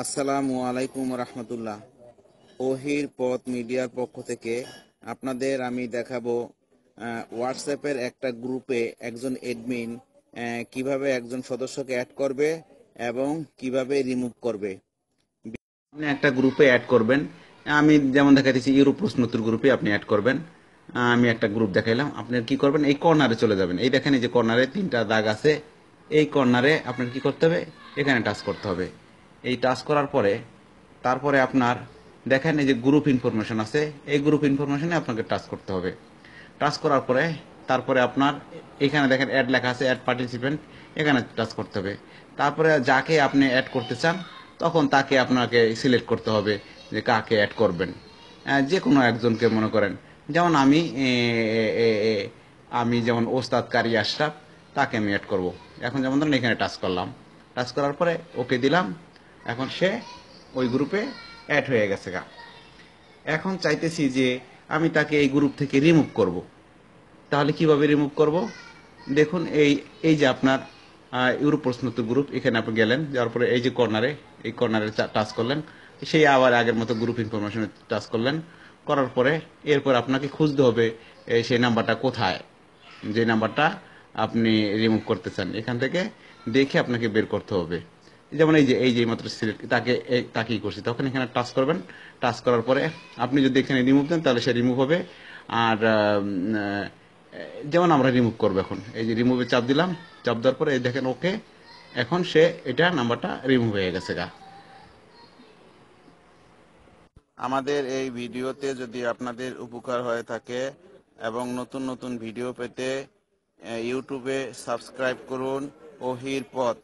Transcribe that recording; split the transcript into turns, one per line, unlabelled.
আসসালামু আলাইকুম রহমতুল্লাহ। ওহির পথ মিডিয়ার পক্ষ থেকে আপনাদের আমি দেখাবো হোয়াটসঅ্যাপের একটা গ্রুপে একজন এডমিন কিভাবে একজন সদস্যকে অ্যাড করবে এবং কিভাবে রিমুভ করবে। আপনি একটা গ্রুপে অ্যাড করবেন। আমি যেমন দেখাইতেছি ইউরোপ প্রশ্নোত্তর গ্রুপে আপনি অ্যাড করবেন। আমি একটা গ্রুপ দেখাইলাম। আপনি কি করবেন, এই কর্নারে চলে যাবেন। এই দেখেন, এই যে কর্নারে তিনটা দাগ আছে, এই কর্নারে আপনার কি করতে হবে, এখানে টাচ করতে হবে। এই টাচ করার পরে তারপরে আপনার দেখেন এই যে গ্রুপ ইনফরমেশন আছে, এই গ্রুপ ইনফরমেশনে আপনাকে টাচ করতে হবে। টাচ করার পরে তারপরে আপনার এখানে দেখেন অ্যাড লেখা আছে, অ্যাড পার্টিসিপেন্ট, এখানে টাচ করতে হবে। তারপরে যাকে আপনি অ্যাড করতে চান তখন তাকে আপনাকে সিলেক্ট করতে হবে যে কাকে অ্যাড করবেন। যে কোনো একজনকে মনে করেন, যেমন আমি যেমন ওস্তাদ কারি আশরাফ, তাকে আমি অ্যাড করব। এখন যেমন ধরেন এখানে টাচ করলাম, টাচ করার পরে ওকে দিলাম। এখন সে ওই গ্রুপে অ্যাড হয়ে গেছে গা। এখন চাইতেছি যে আমি তাকে এই গ্রুপ থেকে রিমুভ করব। তাহলে কিভাবে রিমুভ করব? দেখুন, এই এই যে আপনার ইউরোপ প্রশ্নোত্তর গ্রুপ, এখানে আপনি গেলেন, যাওয়ার পরে এই যে কর্নারে, এই কর্নারে টাচ করলেন। সেই আবার আগের মতো গ্রুপ ইনফরমেশনে টাচ করলেন। করার পরে এরপর আপনাকে খুঁজতে হবে সেই নাম্বারটা কোথায়, যে নাম্বারটা আপনি রিমুভ করতে চান। এখান থেকে দেখে আপনাকে বের করতে হবে। যেমন এই যে মাত্র সিলেক্ট তাকেই করছি, তখন এখানে টাচ করবেন। টাচ করার পরে আপনি যদি এখানে রিমুভ দেন তাহলে সে রিমুভ হবে। আর যেমন আমরা রিমুভ করবো, এখন এই যে রিমুভে চাপ দিলাম, চাপ দেওয়ার পরে এই দেখেন ওকে, এখন সে এটা নাম্বারটা রিমুভ হয়ে গেছে গা। আমাদের এই ভিডিওতে যদি আপনাদের উপকার হয়ে থাকে এবং নতুন নতুন ভিডিও পেতে ইউটিউবে সাবস্ক্রাইব করুন ওহির পথ।